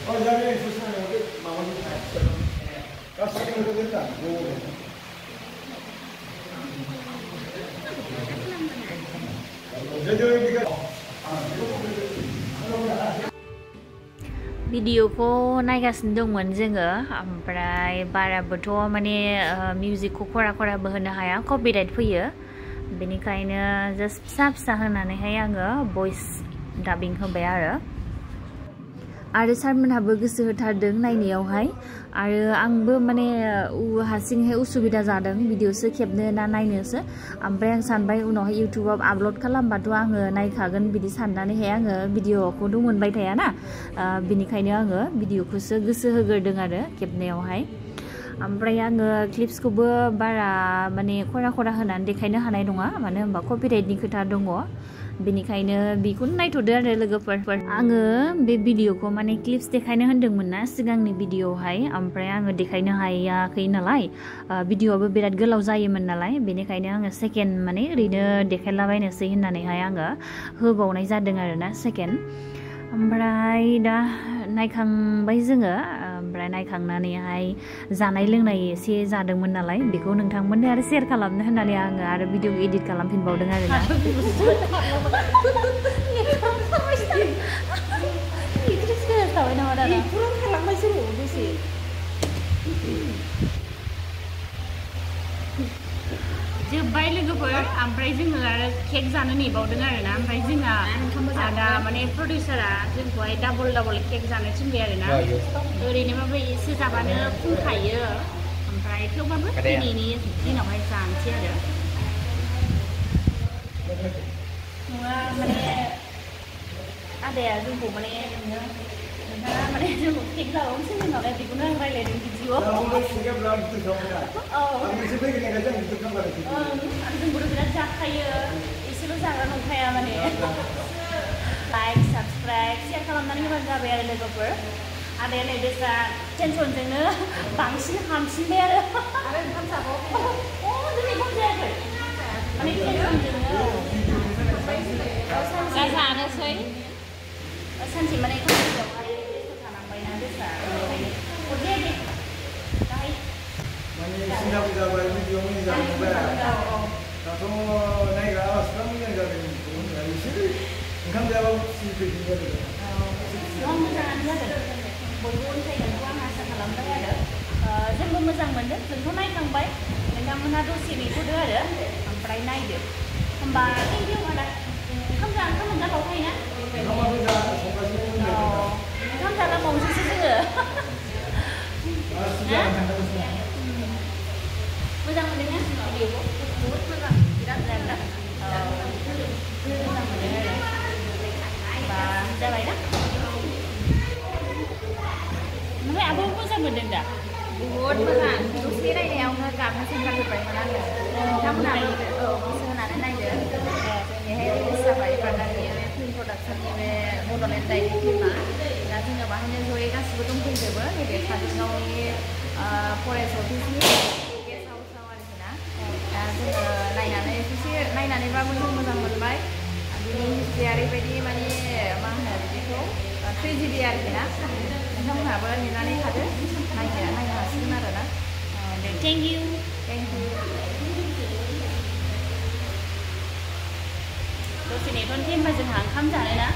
Oh, ya bien, eso es algo que vamos a hacer. Casi que no te da. भिडिअखौ नायगासिनो दंमोन जोङो ओमफ्राय बाराबोथ' माने मिउजिकखौ खरा होनो हाया कपिराइट फैयो बेनिखायनो जास्ट फिसा होनानैहाय आङो भइस डाबिं होबाय आरो सारमोनहाबो गोसो होथारदों नायनायावहाय आरो आंबो माने हारसिंहाय उसुबिदा जादों भिडिअसो खेबनो ना नायनोसो ओमफ्राय आं सानबाय उनावहाय इउटुबाव आपल'ड खालामबाथ' आङो नायखागोन बिदि साननानैहाय आङो भिडिअखौथ' मोनबाय थायाना बिनिखायनो आङो भिडिअखौसो गोसो होग्रोदों आरो खेबनायावहाय ओमफ्राय आङो क्लिप्सखौबो बारा माने खरा होनानै देखायनो हानाय नङा मानो होनबा कपिराइटनि खोथा दङ बेनिखायनो बेखौनो नायथ'दो आरो लोगोफोर आङो बे भिडिअखौ माने क्लिप्स देखायनो होन्दोंमोन ना सिगांनि भिडिअआवहाय ओमफ्राय आङो देखायनो हायाखै नालाय भिडिअआबो बिराद गोलाव जायोमोन नालाय बेनिखायनो आङो सेकेन्ड माने ओरैनो देखायलाबायनोसै होननानैहाय आङो होबावनाय जादों आरोना सेकेन्ड ओमफ्राय दा नायखांबाय जोङो ओमफ्राय नायखांनानैहाय जानाय लोंनाय एसे जादोंमोन नालाय बेखौ नोंथांमोननो आरो शेयार खालामनो होननानै आङो आरो भिडिअ एडिट खालामफिनबावदों आरोना जोब्बाय लोगोफोर ओमफ्राय जोङो आरो केक जानो नेबावदों आरोना ओमफ्राय जोंना दा माने प्रडिउसारा जोंखौहाय डाबल केक जानो थिनबाय आरोना ओरैनोबाबो एसे जाबानो फुंखायो ओमफ्राय थेवबाबो दिनैनि दिनावहाय जानोसै आरो नङा माने आदाया जोंखौ माने नोंथाङा माने जोंखौ केक जाबावनो थिनदों नालाय बेखौनो आं रायज्लायदों भिडिअआव जोंबोथ' बिराद जाखायो एसेल' जाग्रा नंखाया माने लाइक साबस्क्राइब शेयार खालामनानै होबानो जाबाय आरो लोगोफोर आदाया नै बेसा टेनसनजोंनो बांसिन हामसिनबाय आरो ओंखाम जाबावो दिनै ओंखाम जायाखै माने टेनसनजोंनो जानोसै सानसे माने खामानियावहाय बेस्थ' थानांबायना बेसा दे दाहाय माने सिनाबो जाबाय भिडिअ मोजां मोनबाय दाथ' नायग्रा आवाजफ्रा मोजां जादों एसे ओंखाम जायाबाबो खुसि फैदों आरो मोजाङानो जादों बयबो अनसायगोनखौ आं आसा खालामबाय आरो जोंबो मोजां मोनदों जोंथ' नायखांबाय नोंथांमोनहा दसे नेथ'दो आरो ओमफ्राय नायदो होमबा थेंक इउ आदा ओंखाम मोनजाबावखायोना ओंखाम जालाबावनोसैसो जोङो मोजां मोनदोंना भिडिअखौ बहुद मोजां बिराद मोजां मोजां मोनदों आरो होमबा जाबाय ना ओमफ्राय आबो मोजां मोनदों दा बहुद मोजां दसे नायनायावनो गाबनो सोंगारजोब्बायमोन आङो नोंथांमोनाबो गोसो होनानै नायदो जोंनिहाय रिलिज जाबाय बागाननि बे फिल्म प्रडाक्सननि बे बड'लेण्ड डायरि फिल्मा दा जोङो बाहायनो जयै गासिबो दंफैजोबो नैबे काजलगावनि फरेस्ट अफिसनि गेस्ट हाउसआव आरोखि ना दा जोङो नायनानैबाबो जों मोजां मोनबाय बिनि हिस्ट्रिया ओरैबायदि माने मा होनो बिदिखौ ट्रेजेडि आरोखि ना नोंथांमोनहाबो नेनानै थादो नायनो हासिगोन आरोना दे थेंक इउ दसे नेथ'नोसै होनबा जोंहा ओंखाम जानो ना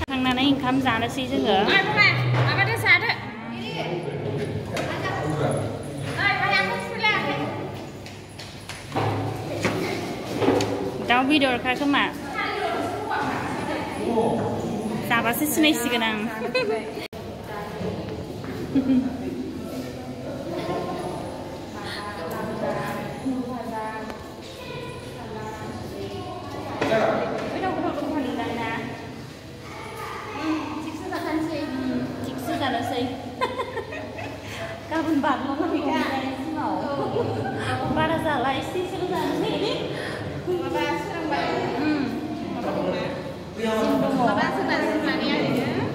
थांनानै ओंखाम जानोसै जोङो माबादो जादो दाउ बेदरखा खोमा जाबासो सिनायसिगोन आं गाबोन बारलांनानै फुङाव बारा जाला एसेल' जानोसै माबा सोरांबाय माबा दंना जिम दङ माबा सोरबा जिम लानाया ओरैनो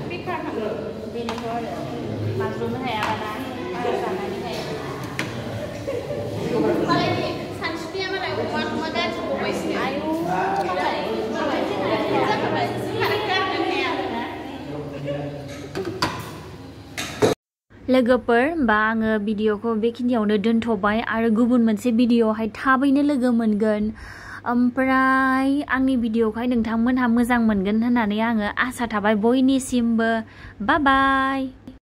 लोगोफोर होमबा आङो भिडिअखौ बेखिनियावनो दोनथ'बाय आरो गुबुन मोनसे भिडिअआवहाय थाबैनो लोगो मोनगोन ओमफ्राय आंनि भिडिअखौहाय नोंथांमोनहा मोजां मोनगोन होननानै आङो आसा थाबाय बयनिसिमबो बाय बाय